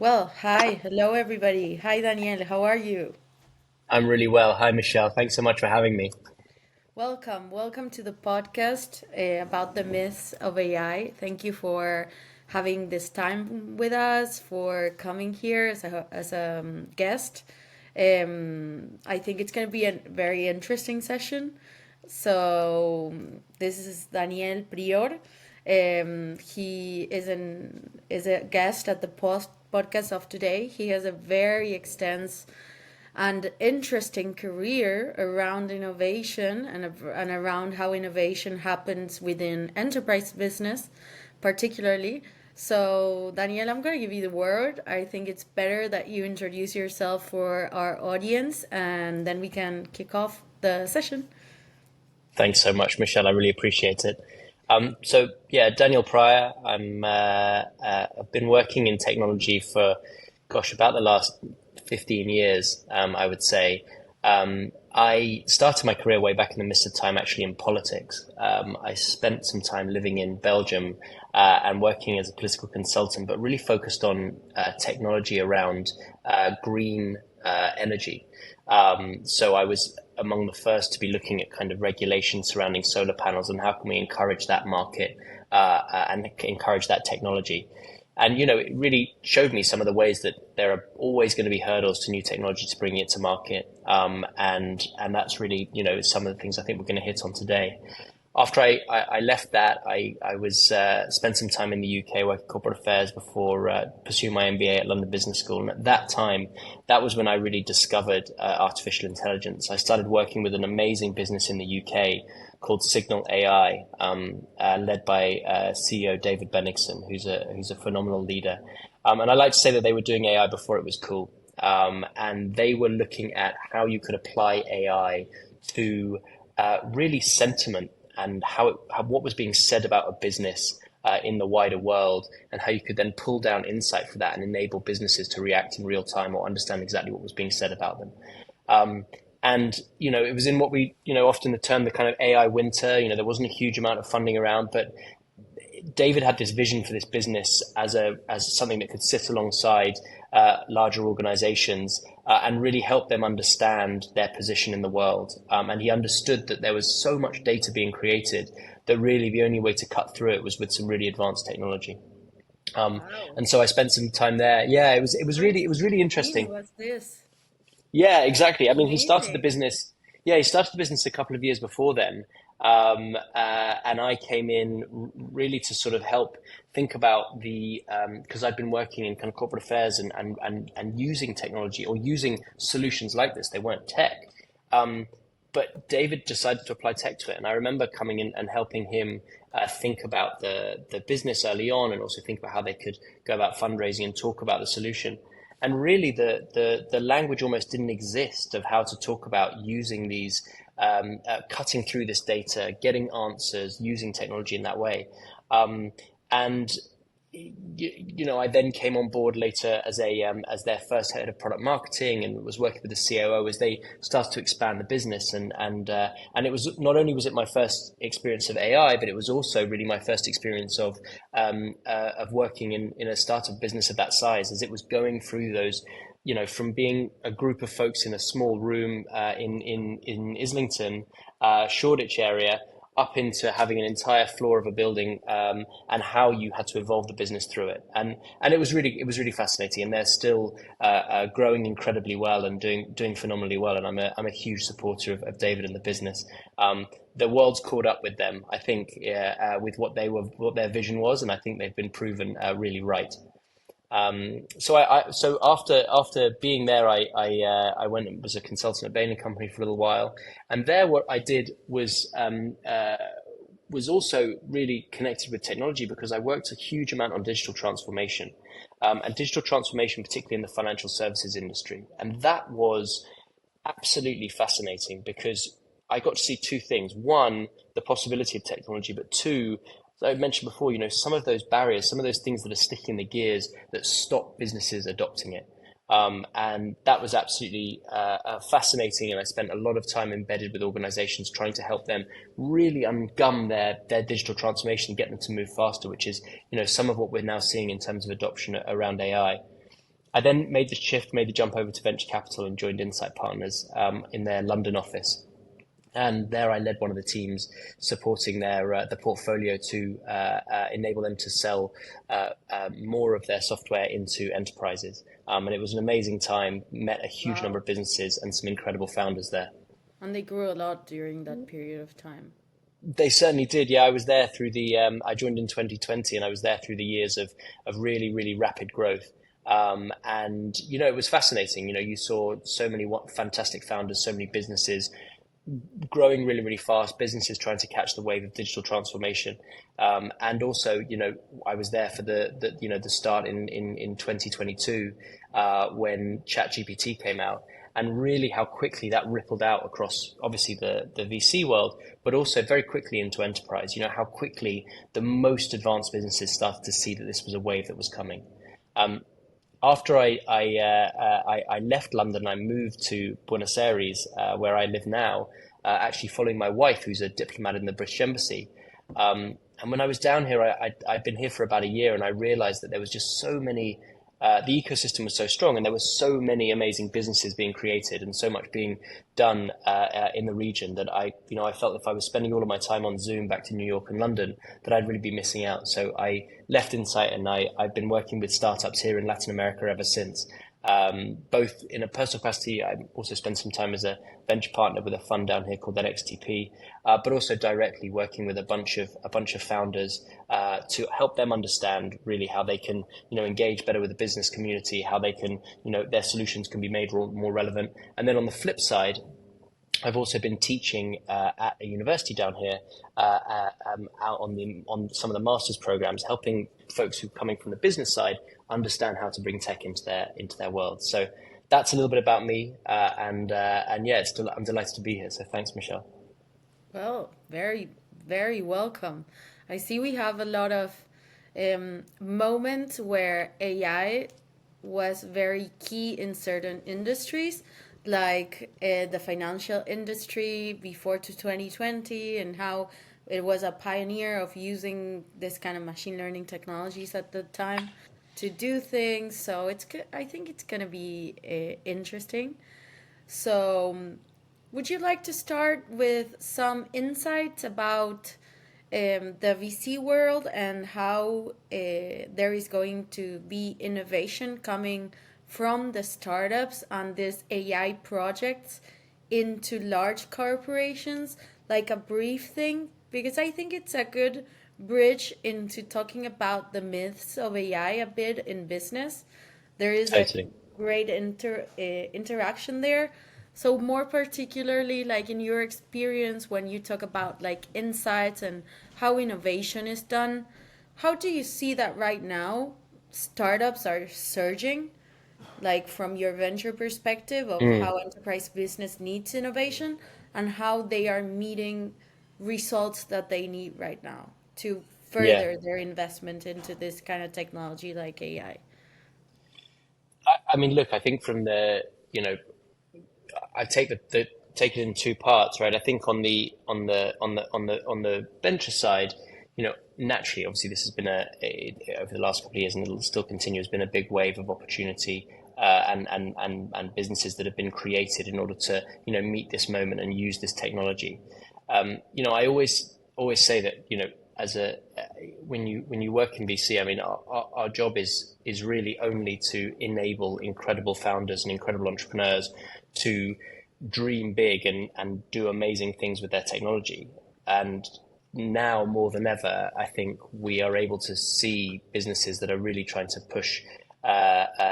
Well, hi, hello everybody. Hi Daniel, how are you? I'm really well. Hi, Michelle. Thanks so much for having me. Welcome to the podcast about the myths of AI. Thank you for having this time with us, for coming here as a guest. I think it's going to be a very interesting session. So this is Daniel Prior. He is a guest at the podcast of today. He has a very extensive and interesting career around innovation and around how innovation happens within enterprise business, particularly. So, Daniel, I'm going to give you the word. I think it's better that you introduce yourself for our audience and then we can kick off the session. Thanks so much, Michelle. I really appreciate it. Daniel Pryor. I've been working in technology for, gosh, about the last 15 years, I would say. I started my career way back in the midst of time actually in politics. I spent some time living in Belgium and working as a political consultant, but really focused on technology around green energy. So I was among the first to be looking at kind of regulation surrounding solar panels and how can we encourage that market and encourage that technology. And, it really showed me some of the ways that there are always going to be hurdles to new technology to bring it to market. And that's really, some of the things I think we're going to hit on today. After I left that, I was spent some time in the UK working corporate affairs before pursuing my MBA at London Business School. And at that time, that was when I really discovered artificial intelligence. I started working with an amazing business in the UK called Signal AI, led by CEO David Bennigsen, who's a phenomenal leader. And I like to say that they were doing AI before it was cool. And they were looking at how you could apply AI to really sentiment and what was being said about a business in the wider world, and how you could then pull down insight for that and enable businesses to react in real time or understand exactly what was being said about them. And it was in what we often term the kind of AI winter. There wasn't a huge amount of funding around, but David had this vision for this business as something that could sit alongside larger organizations and really help them understand their position in the world. And he understood that there was so much data being created that really the only way to cut through it was with some really advanced technology. Wow. And so I spent some time there. Yeah, Which it was really team interesting. was this? Yeah, exactly. I mean, he started the Amazing. business. Yeah, he started the business a couple of years before then, and I came in really to sort of help think about the because I'd been working in kind of corporate affairs and using technology or using solutions like this. They weren't tech, um, but David decided to apply tech to it, and I remember coming in and helping him think about the business early on, and also think about how they could go about fundraising and talk about the solution. And really, the language almost didn't exist of how to talk about using these, cutting through this data, getting answers, using technology in that way. And I then came on board later as their first head of product marketing, and was working with the COO as they started to expand the business. And it was not only was it my first experience of AI, but it was also really my first experience of working in a startup business of that size, as it was going through those. From being a group of folks in a small room in Islington, Shoreditch area, up into having an entire floor of a building, and how you had to evolve the business through it. And it was really fascinating. And they're still growing incredibly well and doing phenomenally well. And I'm a huge supporter of David and the business. The world's caught up with them, I think, with what their vision was, and I think they've been proven really right. So after being there, I went and was a consultant at Bain& Company for a little while, and there what I did was also really connected with technology, because I worked a huge amount on digital transformation, and digital transformation, particularly in the financial services industry, and that was absolutely fascinating because I got to see two things. One, the possibility of technology, but two, as I mentioned before, some of those barriers, some of those things that are sticking the gears that stop businesses adopting it. And that was absolutely fascinating. And I spent a lot of time embedded with organizations trying to help them really ungum their digital transformation, get them to move faster, which is, some of what we're now seeing in terms of adoption around AI. I then made the shift, made the jump over to venture capital and joined Insight Partners in their London office. And there I led one of the teams supporting the portfolio to enable them to sell more of their software into enterprises. And it was an amazing time, met a huge number Wow. of businesses and some incredible founders there. And they grew a lot during that period of time. They certainly did. Yeah, I was there through I joined in 2020 and I was there through the years of really, really rapid growth. And, it was fascinating. You saw so many fantastic founders, so many businesses growing really, really fast, businesses trying to catch the wave of digital transformation. And also, I was there for the start in 2022 when ChatGPT came out, and really how quickly that rippled out across obviously the VC world, but also very quickly into enterprise. How quickly the most advanced businesses started to see that this was a wave that was coming. After I left London, I moved to Buenos Aires, where I live now, actually following my wife, who's a diplomat in the British Embassy. And when I was down here, I'd been here for about a year, and I realized that there was just so many, the ecosystem was so strong, and there were so many amazing businesses being created and so much being done in the region that I felt if I was spending all of my time on Zoom back to New York and London, that I'd really be missing out. So I left Insight, and I've been working with startups here in Latin America ever since. Both in a personal capacity, I also spent some time as a venture partner with a fund down here called XTP, but also directly working with a bunch of founders to help them understand really how they can engage better with the business community, how they can their solutions can be made more relevant. And then on the flip side, I've also been teaching at a university down here out on some of the master's programs, helping folks who are coming from the business side understand how to bring tech into their world. So that's a little bit about me, and yeah, I'm delighted to be here. So thanks, Michelle. Well, very, very welcome. I see we have a lot of moments where AI was very key in certain industries, like the financial industry before to 2020, and how it was a pioneer of using this kind of machine learning technologies at the time to do things. So I think it's going to be interesting. So, would you like to start with some insights about the VC world and how there is going to be innovation coming from the startups and these AI projects into large corporations, like a brief thing? Because I think it's a good bridge into talking about the myths of AI a bit in business. There is a Totally. great interaction there. So more particularly, like in your experience, when you talk about like insights and how innovation is done, how do you see that right now startups are surging, like from your venture perspective of Mm, how enterprise business needs innovation and how they are meeting results that they need right now to yeah. further their investment into this kind of technology like AI? I mean, look, I think from I take it in two parts, right? I think on the venture side, naturally, obviously, this has been over the last couple of years, and it'll still continue. Has been a big wave of opportunity and businesses that have been created in order to meet this moment and use this technology. I always say that as a when you work in VC, I mean, our job is really only to enable incredible founders and incredible entrepreneurs to dream big and do amazing things with their technology. And now more than ever, I think we are able to see businesses that are really trying to push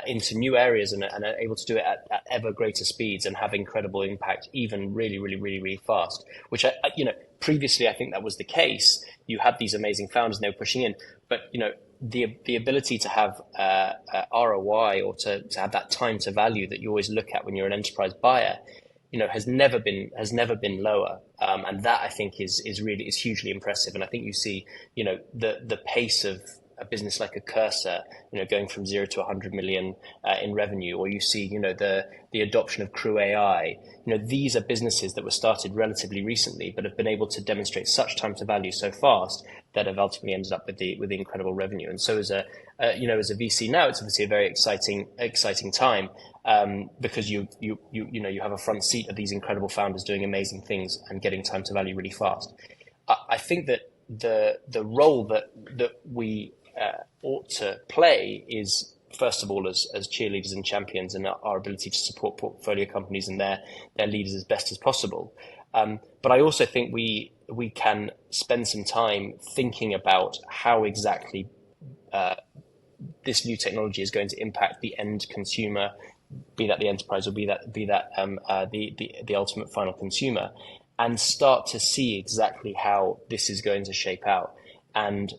into new areas and are able to do it at ever greater speeds and have incredible impact, even really, really, really, really fast. Which previously I think that was the case. You had these amazing founders and they were pushing in, but the ability to have ROI or to have that time to value that you always look at when you're an enterprise buyer, has never been lower, and that I think is hugely impressive. And I think you see the pace of a business like a Cursor, going from 0 to 100 million in revenue, or you see, the adoption of Crew AI. These are businesses that were started relatively recently, but have been able to demonstrate such time to value so fast that have ultimately ended up with the incredible revenue. And so as a VC now, it's obviously a very exciting time, because you have a front seat of these incredible founders doing amazing things and getting time to value really fast. I think that the role that we ought to play is, first of all, as cheerleaders and champions, and our ability to support portfolio companies and their leaders as best as possible. But I also think we can spend some time thinking about how exactly this new technology is going to impact the end consumer, be that the enterprise or be that the ultimate final consumer, and start to see exactly how this is going to shape out. And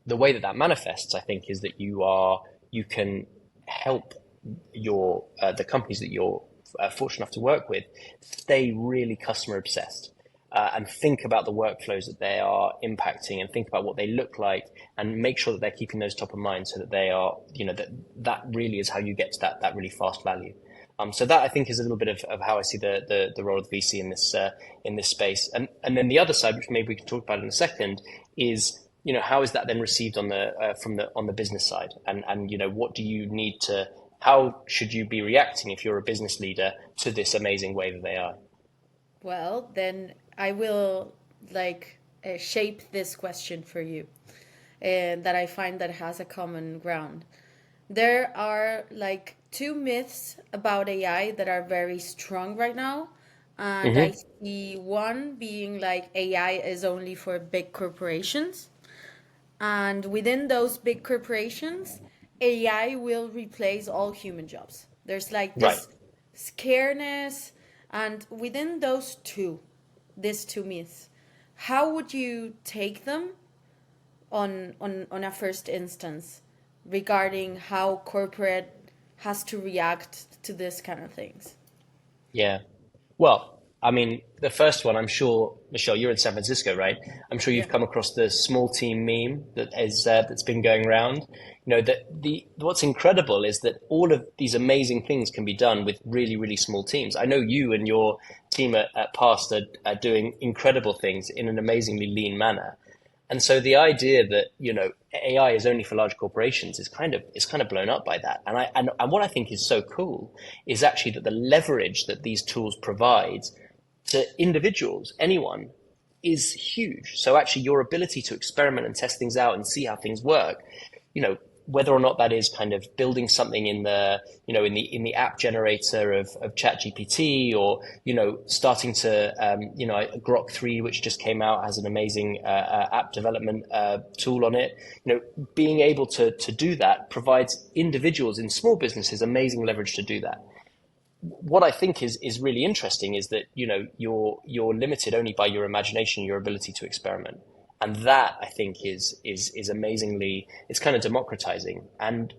the way that manifests, I think, is that you can help the companies that you're fortunate enough to work with stay really customer obsessed, and think about the workflows that they are impacting, and think about what they look like, and make sure that they're keeping those top of mind, so that they are, that really is how you get to that really fast value. So that, I think, is a little bit of how I see the role of the VC in this space. And then the other side, which maybe we can talk about in a second, is how is that then received on the business side, and what do you need to, how should you be reacting if you're a business leader to this amazing wave of AI? Well, then I will shape this question for you, that I find that has a common ground. There are two myths about AI that are very strong right now. And I see one being AI is only for big corporations. And within those big corporations, AI will replace all human jobs. There's Right. this scareness. And within these two myths, how would you take them on a first instance regarding how corporate has to react to this kind of things? Yeah. Well, I mean, the first one, I'm sure, Michelle, you're in San Francisco, right? I'm sure Yeah. you've come across the small team meme that's been going around. What's incredible is that all of these amazing things can be done with really, really small teams. I know you and your team at Past are doing incredible things in an amazingly lean manner. And so the idea that, AI is only for large corporations is kind of blown up by that. And what I think is so cool is actually that the leverage that these tools provide to individuals, anyone, is huge. So actually your ability to experiment and test things out and see how things work, whether or not that is kind of building something in the app generator of ChatGPT, or starting to Grok 3, which just came out, has an amazing app development tool on it. Being able to do that provides individuals in small businesses amazing leverage to do that. What I think is really interesting is that you're limited only by your imagination, your ability to experiment. And that, I think, is amazingly, it's kind of democratizing, and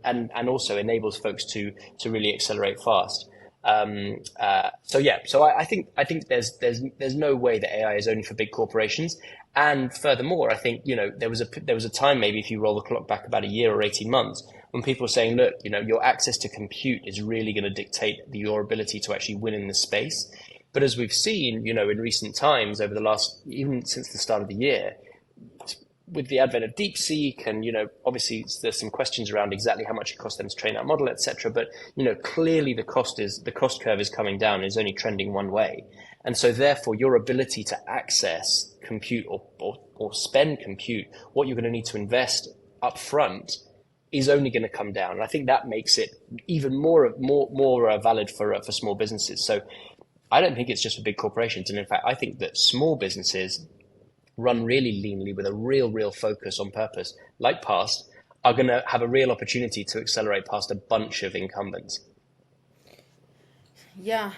also enables folks to really accelerate fast. So I think there's no way that AI is only for big corporations. And furthermore, I think there was a time, maybe if you roll the clock back about a year or 18 months, when people were saying, look, your access to compute is really going to dictate your ability to actually win in this space. But as we've seen, in recent times, over the last, even since the start of the year, with the advent of DeepSeek, and obviously there's some questions around exactly how much it costs them to train that model, etc. But clearly the cost curve is coming down and is only trending one way, and so therefore your ability to access compute or spend compute, what you're going to need to invest up front, is only going to come down. And I think that makes it even more valid for small businesses. So I don't think it's just for big corporations, and in fact I think that small businesses run really leanly with a real focus on purpose, like Past, are going to have a real opportunity to accelerate past a bunch of incumbents. Yeah,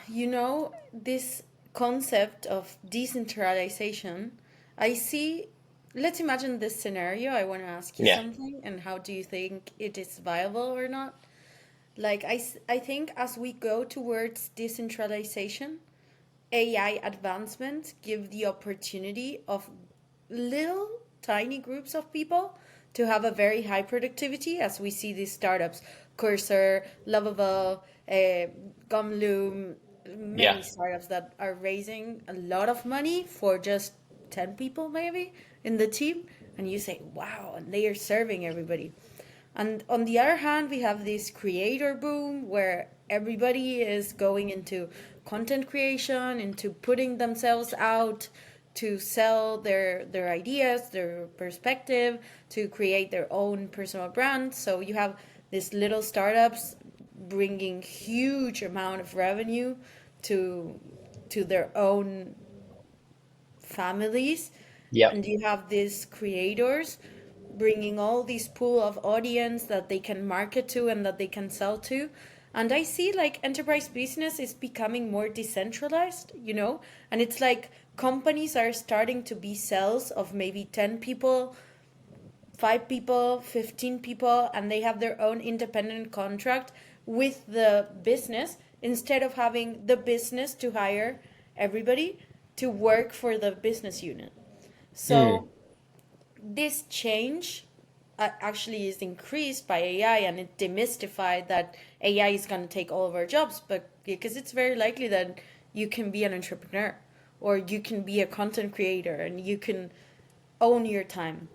this concept of decentralization, I see. Let's imagine this scenario. I want to ask you Yeah. something, and how do you think it is viable or not? I think as we go towards decentralization, AI advancements give the opportunity of little tiny groups of people to have a very high productivity, as we see these startups, Cursor, Lovable, Gumloom, Yeah. many startups that are raising a lot of money for just 10 people maybe in the team. And you say, wow, and they are serving everybody. And on the other hand, we have this creator boom where everybody is going into content creation, into putting themselves out to sell their ideas, their perspective, to create their own personal brand. So you have these little startups bringing huge amount of revenue to their own families, Yep. and you have these creators bringing all this pool of audience that they can market to and that they can sell to. And I see like enterprise business is becoming more decentralized, and it's like companies are starting to be cells of maybe 10 people, 5 people, 15 people, and they have their own independent contract with the business instead of having the business to hire everybody to work for the business unit. Mm. So this change actually is increased by AI, and it demystified that AI is going to take all of our jobs, but because it's very likely that you can be an entrepreneur or you can be a content creator and you can own your time.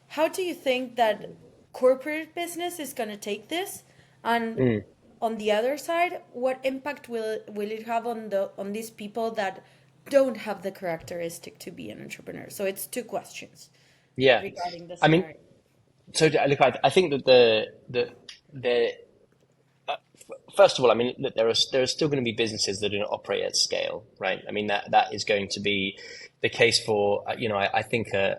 How do you think that corporate business is going to take this? And Mm. on the other side, what impact will it have on these people that don't have the characteristic to be an entrepreneur? So it's two questions Yeah. regarding the I mean, scenario. so look, I think that the first of all, I mean, look, there are still going to be businesses that do not operate at scale, right? I mean, that is going to be the case for I think a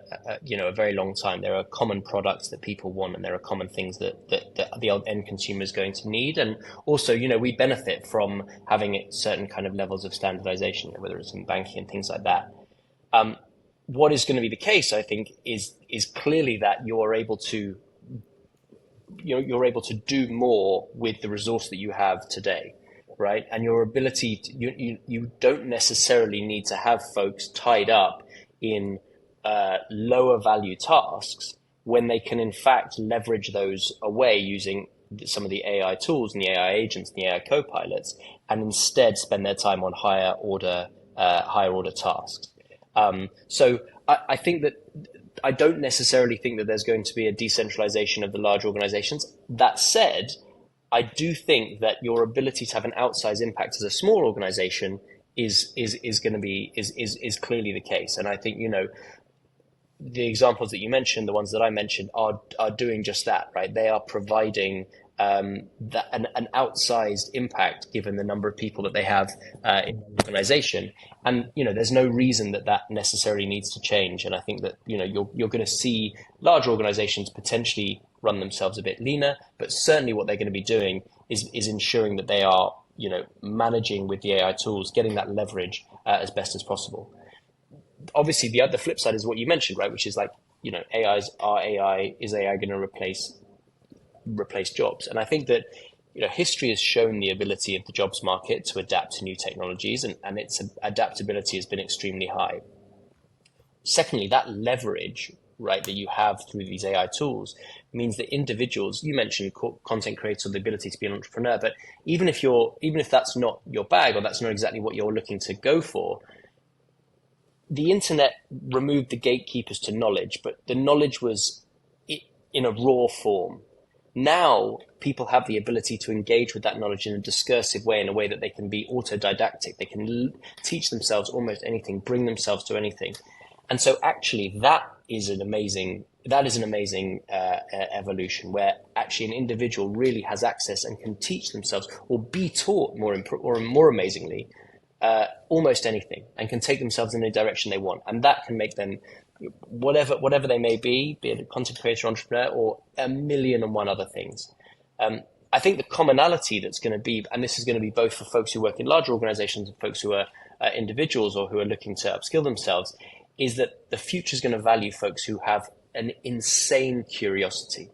very long time. There are common products that people want, and there are common things that the end consumer is going to need, and also we benefit from having certain kind of levels of standardization, whether it's in banking and things like that. What is going to be the case, I think, is clearly that you're able to do more with the resource that you have today, right? And your ability to, you don't necessarily need to have folks tied up in lower value tasks when they can in fact leverage those away using some of the AI tools and the AI agents and the AI co-pilots, and instead spend their time on higher order tasks. So I think that I don't necessarily think that there's going to be a decentralization of the large organizations. That said, I do think that your ability to have an outsized impact as a small organization is going to be is clearly the case. And I think the examples that you mentioned, the ones that I mentioned, are doing just that, right? They are providing an outsized impact given the number of people that they have in the organization, and there's no reason that necessarily needs to change. And I think that you're going to see large organizations potentially run themselves a bit leaner, but certainly what they're going to be doing is ensuring that they are managing with the AI tools, getting that leverage as best as possible. Obviously, the other flip side is what you mentioned, right? Which is like, AIs are AI. Is AI going to replace jobs? And I think that history has shown the ability of the jobs market to adapt to new technologies, and its adaptability has been extremely high. Secondly, that leverage, right, that you have through these AI tools means that individuals, you mentioned content creators, the ability to be an entrepreneur, but even if that's not your bag, or that's not exactly what you're looking to go for, the internet removed the gatekeepers to knowledge, but the knowledge was in a raw form. Now people have the ability to engage with that knowledge in a discursive way, in a way that they can be autodidactic. They can teach themselves almost anything, bring themselves to anything. And so actually that is an amazing evolution, where actually an individual really has access and can teach themselves, or be taught more amazingly, almost anything, and can take themselves in the direction they want. And that can make them whatever they may be it a content creator, entrepreneur, or a million and one other things. I think the commonality that's going to be, and this is going to be both for folks who work in larger organizations and folks who are individuals or who are looking to upskill themselves, is that the future is going to value folks who have an insane curiosity,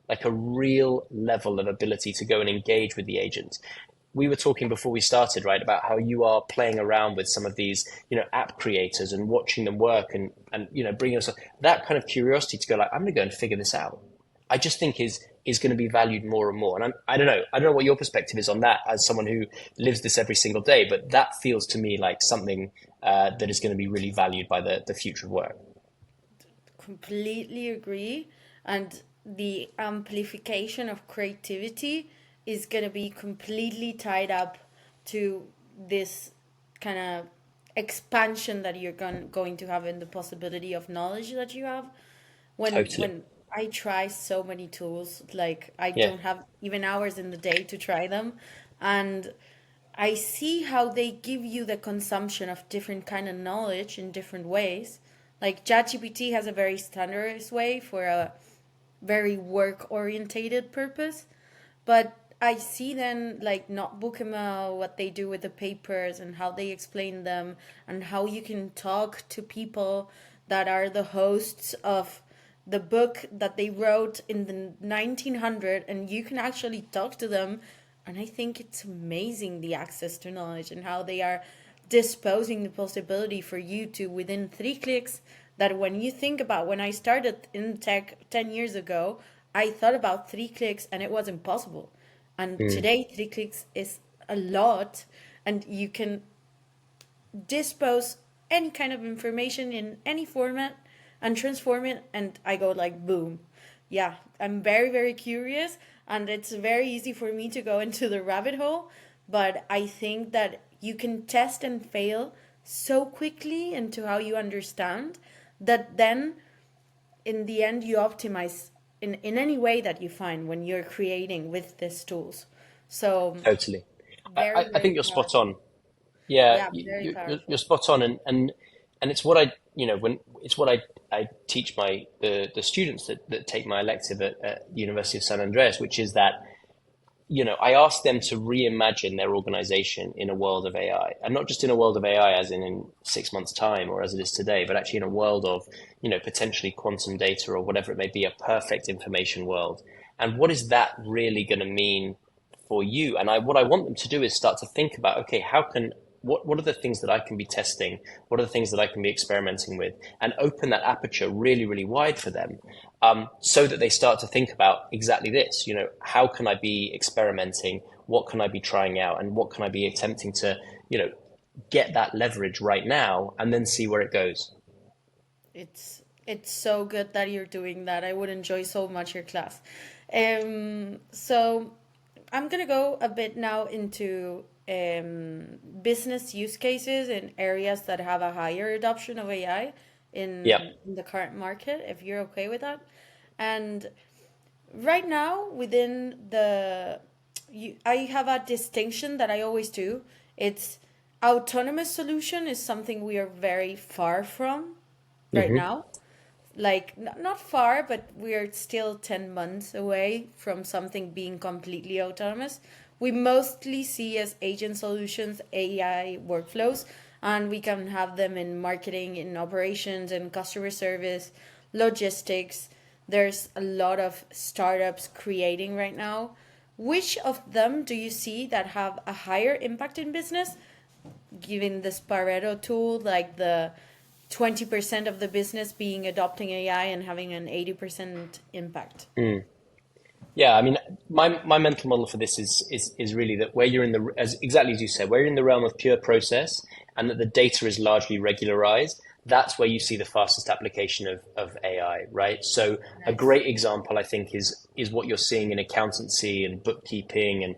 like a real level of ability to go and engage with the agent. We were talking before we started, right, about how you are playing around with some of these, app creators and watching them work, and bringing us that kind of curiosity to go like, I'm going to go and figure this out. I just think is going to be valued more and more. And I don't know what your perspective is on that as someone who lives this every single day, but that feels to me like something that is going to be really valued by the future of work. Completely agree. And the amplification of creativity is going to be completely tied up to this kind of expansion that you're going to have in the possibility of knowledge that you have. Totally. When I try so many tools, like I Yeah. don't have even hours in the day to try them, and I see how they give you the consumption of different kind of knowledge in different ways. Like ChatGPT has a very standardized way for a very work orientated purpose, but I see then like Notebook ML, what they do with the papers and how they explain them, and how you can talk to people that are the hosts of the book that they wrote in the 1900, and you can actually talk to them. And I think it's amazing the access to knowledge and how they are disposing the possibility for you to within 3 clicks, that when you think about when I started in tech 10 years ago, I thought about 3 clicks and it was impossible. And Mm. today, 3 clicks is a lot, and you can dispose any kind of information in any format and transform it. And I go like, boom. Yeah, I'm very, very curious, and it's very easy for me to go into the rabbit hole. But I think that you can test and fail so quickly into how you understand that then in the end you optimize in any way that you find when you're creating with these tools. So Totally. very, I very think you're spot on. powerful. Yeah, Yeah, very you're powerful. spot on, and it's what I when it's what I teach the students that take my elective at the University of San Andreas, which is that I ask them to reimagine their organization in a world of AI, and not just in a world of AI as in 6 months' time or as it is today, but actually in a world of, potentially quantum data or whatever it may be, a perfect information world. And what is that really going to mean for you? And what I want them to do is start to think about, okay, what are the things that I can be testing? What are the things that I can be experimenting with? And open that aperture really, really wide for them, so that they start to think about exactly this. How can I be experimenting? What can I be trying out? And what can I be attempting to, get that leverage right now and then see where it goes? It's so good that you're doing that. I would enjoy so much your class. So I'm gonna go a bit now into business use cases in areas that have a higher adoption of AI Yeah. in the current market, if you're okay with that. And right now, within I have a distinction that I always do. It's autonomous solution is something we are very far from right Hmm. now, like not far, but we're still 10 months away from something being completely autonomous. We mostly see as agent solutions AI workflows, and we can have them in marketing, in operations, in customer service, logistics. There's a lot of startups creating right now. Which of them do you see that have a higher impact in business, given this Pareto tool, like the 20% of the business being adopting AI and having an 80% impact? Mm. Yeah, I mean, my mental model for this is really that where you're in the, as exactly as you said, where you're in the realm of pure process and that the data is largely regularized, that's where you see the fastest application of AI, right? So a Nice. great example, I think, is what you're seeing in accountancy and bookkeeping and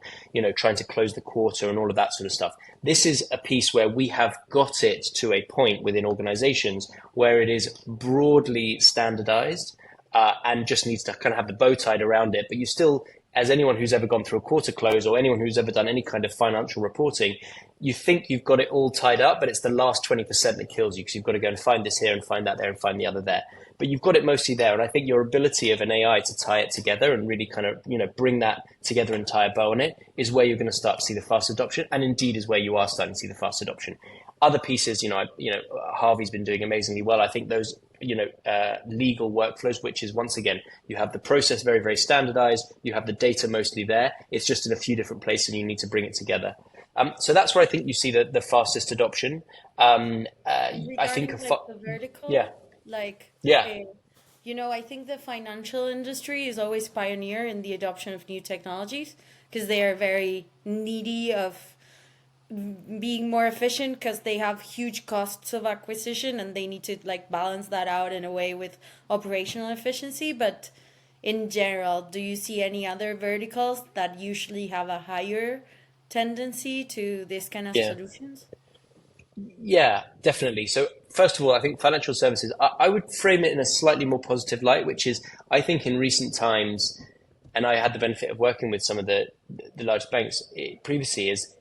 trying to close the quarter and all of that sort of stuff. This is a piece where we have got it to a point within organizations where it is broadly standardized, and just needs to kind of have the bow tied around it. But you still, as anyone who's ever gone through a quarter close or anyone who's ever done any kind of financial reporting, you think you've got it all tied up, but it's the last 20% that kills you because you've got to go and find this here and find that there and find the other there. But you've got it mostly there. And I think your ability of an AI to tie it together and really kind of, bring that together and tie a bow on it is where you're going to start to see the fast adoption. And indeed is where you are starting to see the fast adoption. Other pieces, Harvey's been doing amazingly well. I think those, legal workflows, which is once again, you have the process very, very standardized. You have the data mostly there. It's just in a few different places and you need to bring it together. So that's where I think you see the fastest adoption. And I think, regarding like the vertical, yeah, like yeah. I think the financial industry is always pioneer in the adoption of new technologies because they are very needy of being more efficient because they have huge costs of acquisition and they need to like balance that out in a way with operational efficiency. But in general, do you see any other verticals that usually have a higher tendency to this kind of Yeah. solutions? Yeah, definitely. So first of all, I think financial services, I would frame it in a slightly more positive light, which is I think in recent times, and I had the benefit of working with some of the large banks previously, is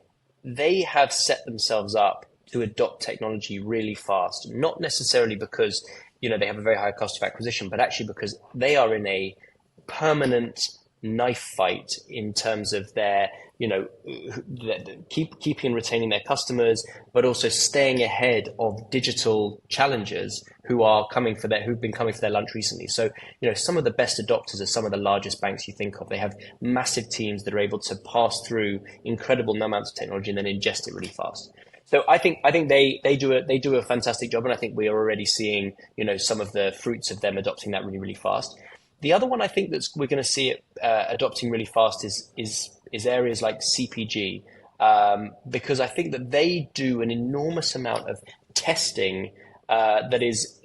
they have set themselves up to adopt technology really fast, not necessarily because, they have a very high cost of acquisition, but actually because they are in a permanent knife fight in terms of their, keeping and retaining their customers, but also staying ahead of digital challengers who've been coming for their lunch recently. So, some of the best adopters are some of the largest banks you think of. They have massive teams that are able to pass through incredible amounts of technology and then ingest it really fast. So I think they do a fantastic job, and I think we are already seeing some of the fruits of them adopting that really really fast. The other one I think we're going to see it adopting really fast is areas like CPG, because I think that they do an enormous amount of testing that is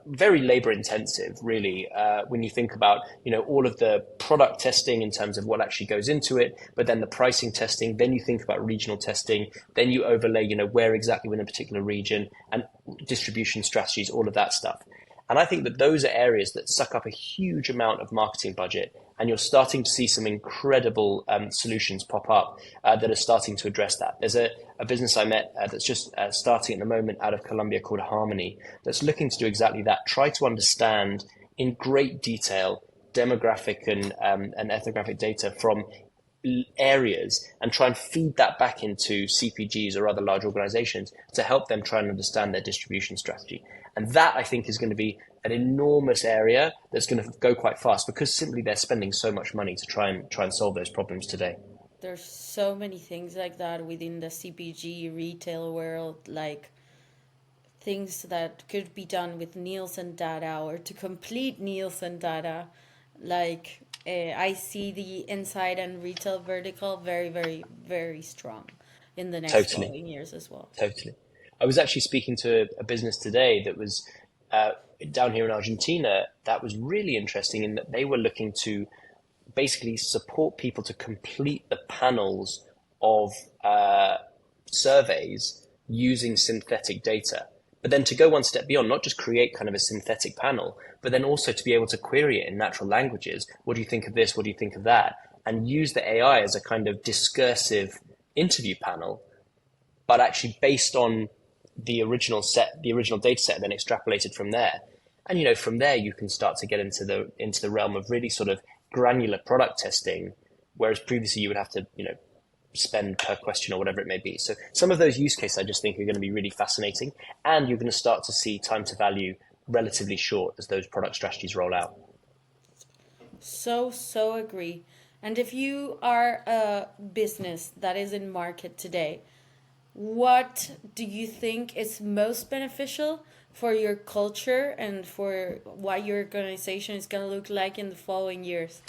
very labor intensive, really, when you think about all of the product testing in terms of what actually goes into it, but then the pricing testing, then you think about regional testing, then you overlay where exactly within a particular region, and distribution strategies, all of that stuff. And I think that those are areas that suck up a huge amount of marketing budget. And you're starting to see some incredible solutions pop up that are starting to address that. There's a business I met that's just starting at the moment out of Colombia called Harmony that's looking to do exactly that. Try to understand in great detail demographic and ethnographic data from areas and try and feed that back into CPGs or other large organizations to help them try and understand their distribution strategy. And that I think is going to be an enormous area that's going to go quite fast because simply they're spending so much money to try and solve those problems today. There's so many things like that within the CPG retail world, like things that could be done with Nielsen data or to complete Nielsen data. Like I see the inside and retail vertical very, very, very strong in the next Totally, following years as well. totally. I was actually speaking to a business today that was uh, down here in Argentina that was really interesting in that they were looking to basically support people to complete the panels of surveys using synthetic data. But then to go one step beyond, not just create kind of a synthetic panel, but then also to be able to query it in natural languages. What do you think of this? What do you think of that? And use the AI as a kind of discursive interview panel, but actually based on the original data set, then extrapolated from there. And from there you can start to get into the realm of really sort of granular product testing, whereas previously you would have to spend per question or whatever it may be. So some of those use cases I just think are going to be really fascinating, and you're going to start to see time to value relatively short as those product strategies roll out. So agree. And if you are a business that is in market today, what do you think is most beneficial for your culture and for what your organization is going to look like in the following years?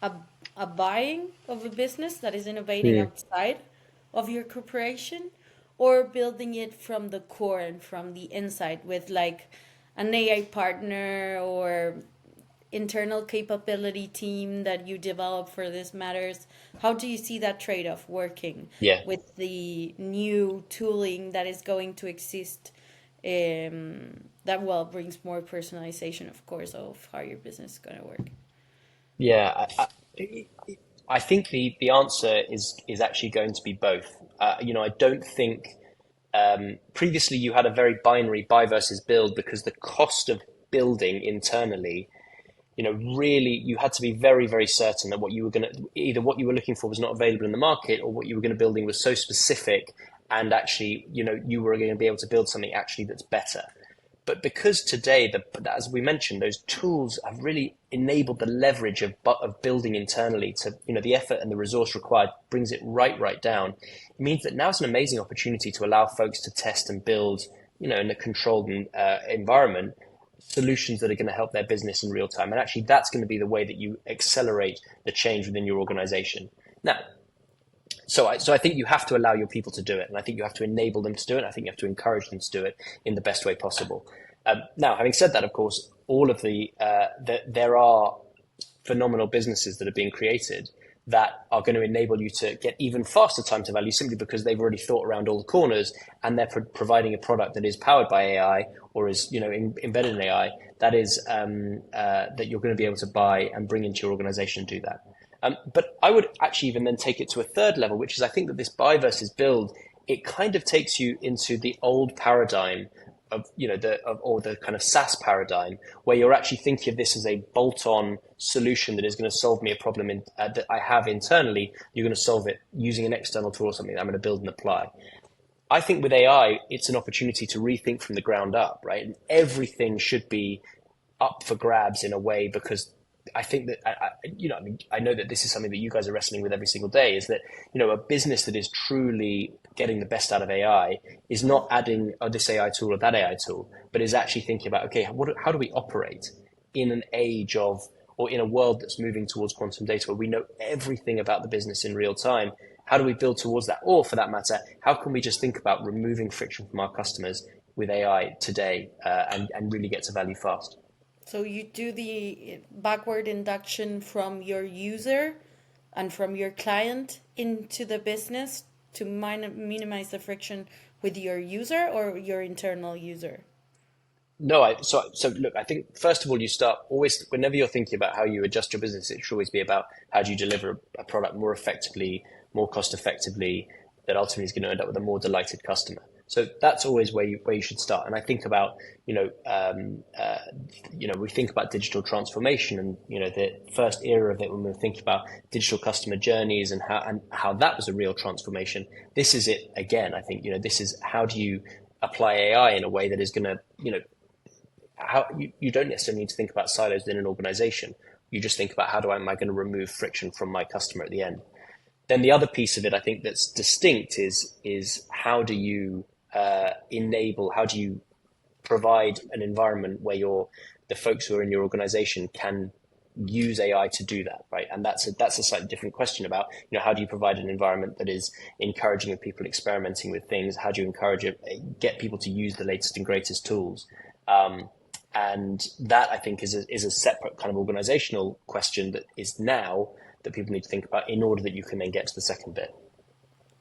A, a buying of a business that is innovating Hmm. outside of your corporation, or building it from the core and from the inside with like an AI partner or internal capability team that you develop for this matters? How do you see that trade-off working Yeah. with the new tooling that is going to exist, that well brings more personalization, of course, of how your business is going to work? Yeah, I think the answer is actually going to be both. I don't think previously you had a very binary buy versus build because the cost of building internally, really you had to be very, very certain that what you were looking for was not available in the market, or what you were going to building was so specific, and actually, you were going to be able to build something actually that's better. But because today, as we mentioned, those tools have really enabled the leverage of building internally to, the effort and the resource required brings it right down. It means that now it's an amazing opportunity to allow folks to test and build, in a controlled environment, solutions that are going to help their business in real time. And actually, that's going to be the way that you accelerate the change within your organization. Now, so I think you have to allow your people to do it, and I think you have to enable them to do it. I think you have to encourage them to do it in the best way possible. Now, having said that, of course, all of there are phenomenal businesses that are being created that are going to enable you to get even faster time to value simply because they've already thought around all the corners, and they're providing a product that is powered by AI or is embedded in AI that is that you're going to be able to buy and bring into your organization and do that. But I would actually even then take it to a third level, which is I think that this buy versus build, it kind of takes you into the old paradigm of the kind of SaaS paradigm, where you're actually thinking of this as a bolt-on solution that is going to solve me a problem that I have internally. You're going to solve it using an external tool or something that I'm going to build and apply. I think with AI, it's an opportunity to rethink from the ground up, right? And everything should be up for grabs in a way, because I think that I know that this is something that you guys are wrestling with every single day, is that a business that is truly getting the best out of AI is not adding this AI tool or that AI tool, but is actually thinking about, okay, how do we operate in an age of, or in a world that's moving towards quantum data where we know everything about the business in real time? How do we build towards that? Or for that matter, how can we just think about removing friction from our customers with AI today and really get to value fast? So you do the backward induction from your user and from your client into the business to minimize the friction with your user or your internal user? No, so look, I think first of all, you start always, whenever you're thinking about how you adjust your business, it should always be about how do you deliver a product more effectively, more cost effectively, that ultimately is going to end up with a more delighted customer. So that's always where you should start. And I think about, we think about digital transformation, and, the first era of it, when we think about digital customer journeys and how that was a real transformation. This is it again. I think, this is how do you apply AI in a way that is going to, how you don't necessarily need to think about silos within an organization. You just think about am I going to remove friction from my customer at the end. Then the other piece of it, I think, that's distinct is how do you how do you provide an environment where the folks who are in your organization can use AI to do that, right? And that's a slightly different question about, how do you provide an environment that is encouraging of people experimenting with things? How do you get people to use the latest and greatest tools? And that, I think, is a separate kind of organizational question that is now that people need to think about in order that you can then get to the second bit.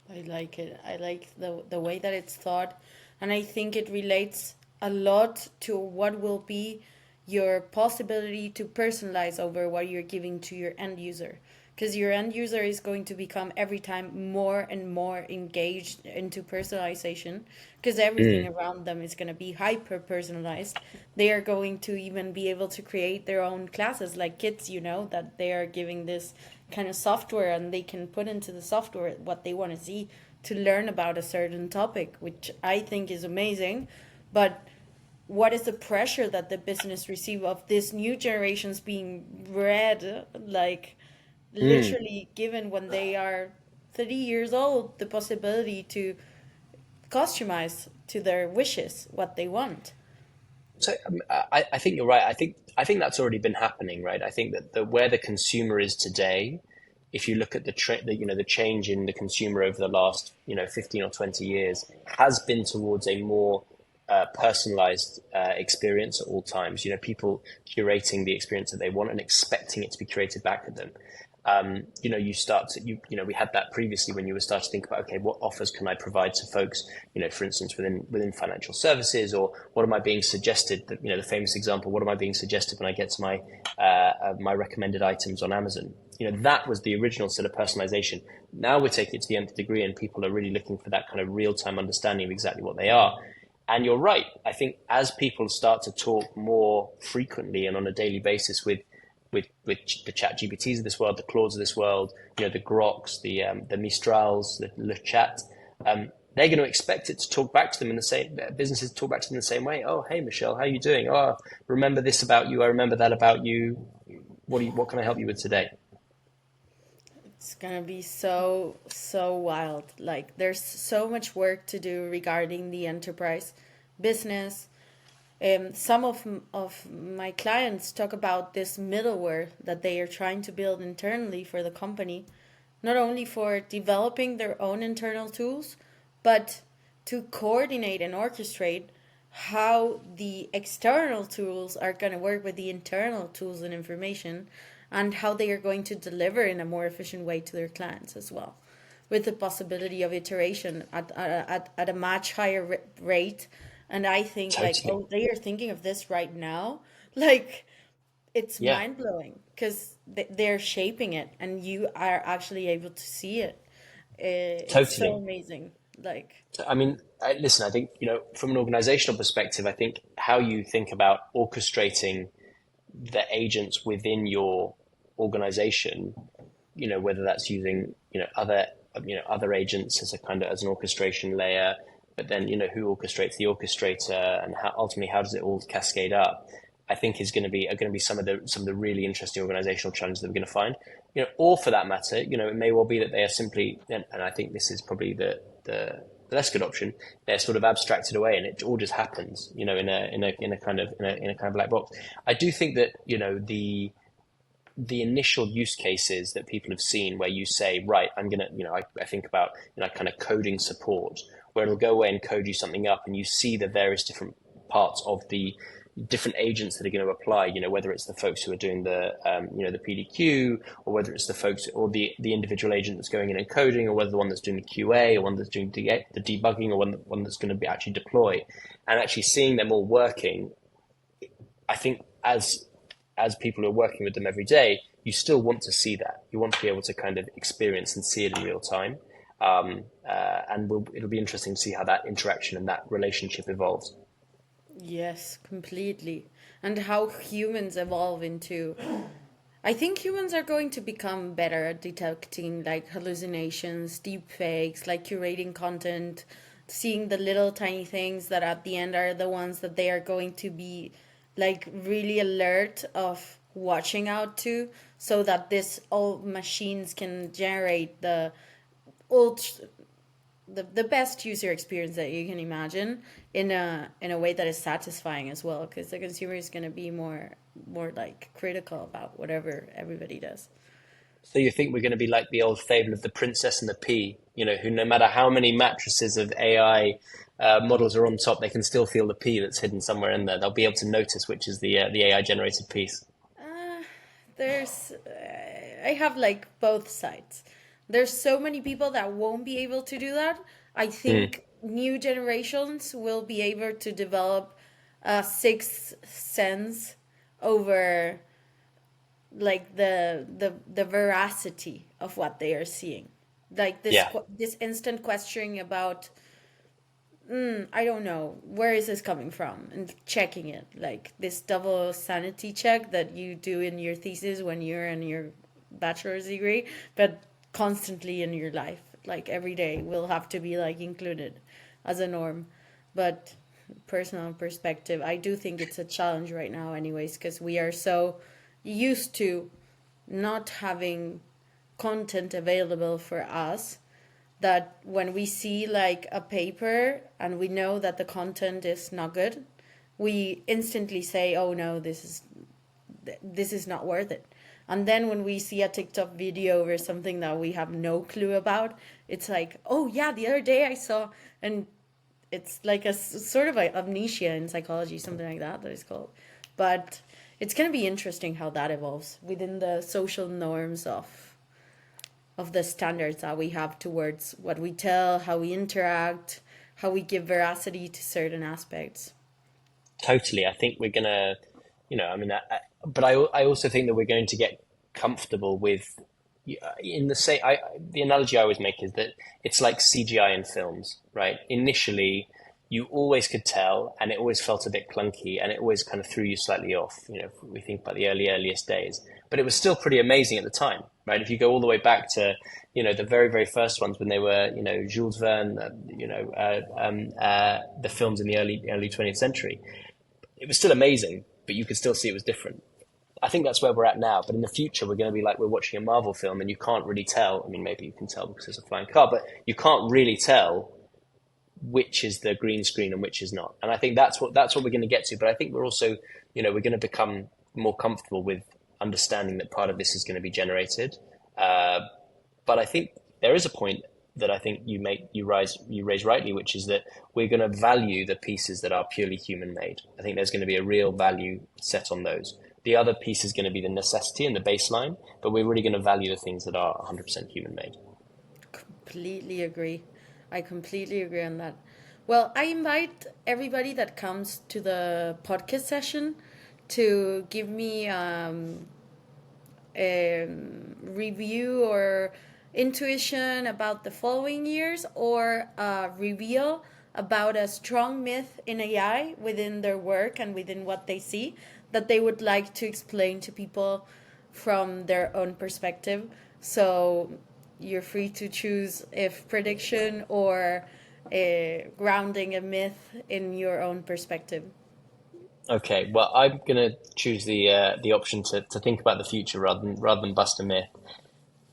I like it. I like the way that it's thought. And I think it relates a lot to what will be your possibility to personalize over what you're giving to your end user. Because your end user is going to become every time more and more engaged into personalization, because everything around them is going to be hyper personalized. They are going to even be able to create their own classes, like kids, that they are giving this kind of software, and they can put into the software what they want to see to learn about a certain topic, which I think is amazing. But what is the pressure that the business receive of this new generations being bred, like literally given when they are 30 years old, the possibility to customize to their wishes what they want? So I think you're right. I think that's already been happening, right? I think that where the consumer is today, if you look at the change in the consumer over the last 15 or 20 years, has been towards a more personalized experience at all times. People curating the experience that they want and expecting it to be curated back at them. We had that previously when you were starting to think about, okay, what offers can I provide to folks, for instance, within financial services, or what am I being suggested that, the famous example, what am I being suggested when I get to my recommended items on Amazon? That was the original sort of personalization. Now we're taking it to the nth degree, and people are really looking for that kind of real-time understanding of exactly what they are. And you're right. I think as people start to talk more frequently and on a daily basis with the chat GPTs of this world, the Claudes of this world, the Groks, the Mistrals, the Le Chat, they're going to expect it to talk back to them in the same, businesses talk back to them in the same way. Oh, hey, Michelle, how are you doing? Oh, remember this about you. I remember that about you. What can I help you with today? It's gonna be so wild. Like, there's so much work to do regarding the enterprise business, Some of my clients talk about this middleware that they are trying to build internally for the company, not only for developing their own internal tools, but to coordinate and orchestrate how the external tools are going to work with the internal tools and information, and how they are going to deliver in a more efficient way to their clients as well, with the possibility of iteration at a much higher rate. And I think like, Totally. oh, they are thinking of this right now. Like, it's Yeah, mind blowing because they're shaping it and you are actually able to see it. It's so totally. amazing. Like, I mean, listen, I think, from an organizational perspective, I think how you think about orchestrating the agents within your organization, whether that's using, other agents as a kind of as an orchestration layer, but then, who orchestrates the orchestrator and how ultimately how does it all cascade up? I think is going to be some of the really interesting organizational challenges that we're going to find. Or for that matter, it may well be that they are simply, and I think this is probably the less good option. They're sort of abstracted away, and it all just happens, in a kind of black box. I do think that the initial use cases that people have seen where you say, right, I'm gonna, I think about, kind of coding support, where it'll go away and code you something up, and you see the various different parts of the different agents that are going to apply, whether it's the folks who are doing the PDQ, or whether it's the folks or the individual agent that's going in and coding, or whether the one that's doing the QA, or one that's doing the debugging, or one that's going to be actually deploy, and actually seeing them all working. I think as people who are working with them every day, you still want to see that. You want to be able to kind of experience and see it in real time. And it'll be interesting to see how that interaction and that relationship evolves. yes, completely. And how humans evolve into. I think humans are going to become better at detecting like hallucinations, deep fakes, like curating content, seeing the little tiny things that at the end are the ones that they are going to be like really alert of watching out to, so that this all machines can generate the ult the best user experience that you can imagine in a way that is satisfying as well, because the consumer is going to be more like critical about whatever everybody does. So you think we're going to be like the old fable of the princess and the pea, who no matter how many mattresses of AI models are on top, they can still feel the pea that's hidden somewhere in there. They'll be able to notice which is the AI generated piece. uh, there's I have like both sides. There's so many people that won't be able to do that. I Mm, think new generations will be able to develop a sixth sense over like the veracity of what they are seeing, like yeah, this instant questioning about, I don't know, where is this coming from, and checking it, like this double sanity check that you do in your thesis when you're in your bachelor's degree, but constantly in your life, like every day will have to be like included as a norm. But personal perspective, I do think it's a challenge right now anyways, because we are so used to not having content available for us, that when we see like a paper and we know that the content is not good, we instantly say, "Oh no, this is not worth it." And then when we see a TikTok video or something that we have no clue about, it's like, "Oh yeah, the other day I saw," and it's like a sort of like amnesia in psychology, something like that is called. But it's going to be interesting how that evolves within the social norms of the standards that we have towards what we tell, how we interact, how we give veracity to certain aspects. totally. I think we're gonna, I mean, but I also think that we're going to get comfortable with, in the same. The analogy I always make is that it's like CGI in films, right? Initially, you always could tell, and it always felt a bit clunky, and it always kind of threw you slightly off. If we think about the earliest days, but it was still pretty amazing at the time, right? If you go all the way back to, the very, very first ones when they were, Jules Verne, the films in the early 20th century, it was still amazing, but you could still see it was different. I think that's where we're at now. But in the future, we're going to be like we're watching a Marvel film, and you can't really tell. I mean, maybe you can tell because there's a flying car, but you can't really tell which is the green screen and which is not. And I think that's what we're going to get to. But I think we're also, we're going to become more comfortable with understanding that part of this is going to be generated. But I think there is a point that I think you raise rightly, which is that we're going to value the pieces that are purely human made. I think there's going to be a real value set on those. The other piece is going to be the necessity and the baseline, but we're really going to value the things that are 100% human made. Completely agree. I completely agree on that. Well, I invite everybody that comes to the podcast session to give me a review or intuition about the following years, or a reveal about a strong myth in AI within their work and within what they see that they would like to explain to people from their own perspective. So you're free to choose if prediction or grounding a myth in your own perspective. Okay, well, I'm going to choose the option to think about the future rather than bust a myth.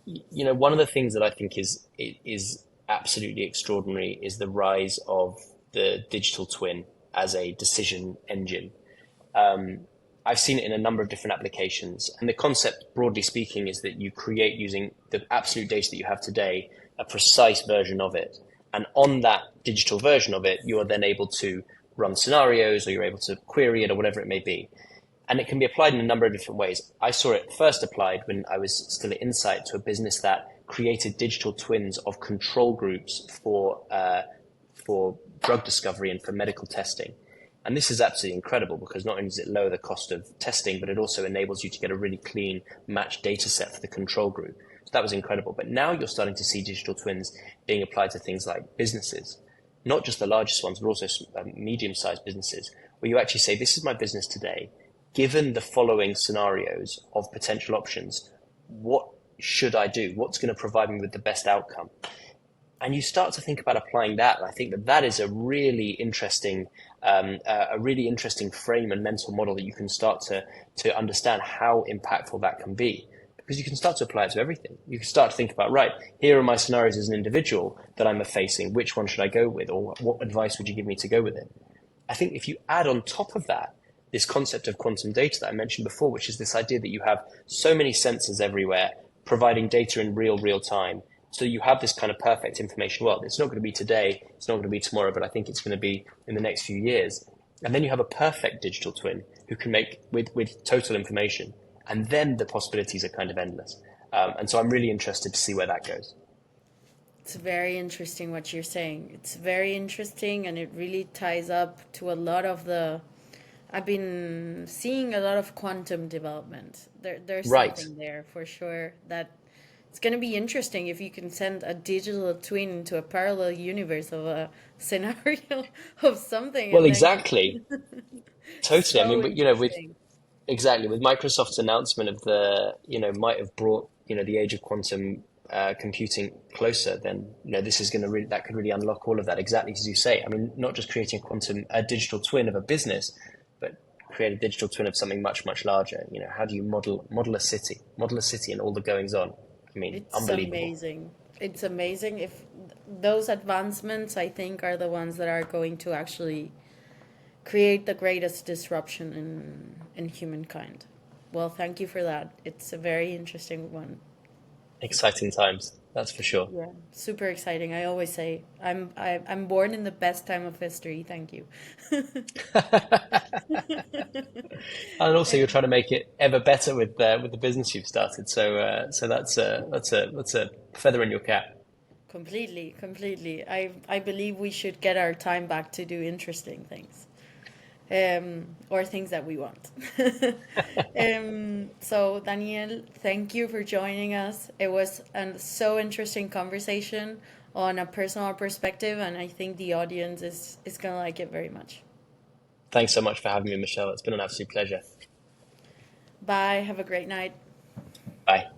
One of the things that I think is absolutely extraordinary is the rise of the digital twin as a decision engine. I've seen it in a number of different applications, and the concept, broadly speaking, is that you create, using the absolute data that you have today, a precise version of it. And on that digital version of it, you are then able to run scenarios, or you're able to query it, or whatever it may be. And it can be applied in a number of different ways. I saw it first applied when I was still at Insight, to a business that created digital twins of control groups for drug discovery and for medical testing. And this is absolutely incredible, because not only does it lower the cost of testing, but it also enables you to get a really clean matched data set for the control group. So that was incredible. But now you're starting to see digital twins being applied to things like businesses, not just the largest ones, but also medium-sized businesses, where you actually say, this is my business today. Given the following scenarios of potential options, what should I do? What's going to provide me with the best outcome? And you start to think about applying that. And I think that is a really interesting frame and mental model that you can start to understand how impactful that can be. Because you can start to apply it to everything. You can start to think about, right, here are my scenarios as an individual that I'm facing. Which one should I go with? Or what advice would you give me to go with it? I think if you add on top of that this concept of quantum data that I mentioned before, which is this idea that you have so many sensors everywhere providing data in real time. So you have this kind of perfect information world. It's not going to be today, it's not going to be tomorrow, but I think it's going to be in the next few years. And then you have a perfect digital twin who can make with total information. And then the possibilities are kind of endless. And so I'm really interested to see where that goes. It's very interesting what you're saying. It's very interesting, and it really ties up to a lot of I've been seeing a lot of quantum development. There's Right. something there for sure that it's going to be interesting if you can send a digital twin into a parallel universe of a scenario of something. Well, and then exactly. Totally. I so mean, interesting. with Microsoft's announcement of might have brought, the age of quantum computing closer, then, this is going to that could really unlock all of that, exactly as you say. I mean, not just creating a digital twin of a business, but create a digital twin of something much, much larger. How do you model a city and all the goings on? I mean, It's unbelievable. amazing. It's amazing. If those advancements, I think, are the ones that are going to actually create the greatest disruption in humankind. Well, thank you for that. It's a very interesting one. Exciting times, that's for sure. Yeah, super exciting. I always say I'm born in the best time of history. Thank you. And also, you're trying to make it ever better with the business you've started. So that's a feather in your cap. Completely, completely. I believe we should get our time back to do interesting things. Or things that we want. So, Daniel, thank you for joining us. It was a so interesting conversation on a personal perspective, and I think the audience is going to like it very much. Thanks so much for having me, Michelle. It's been an absolute pleasure. Bye. Have a great night. Bye.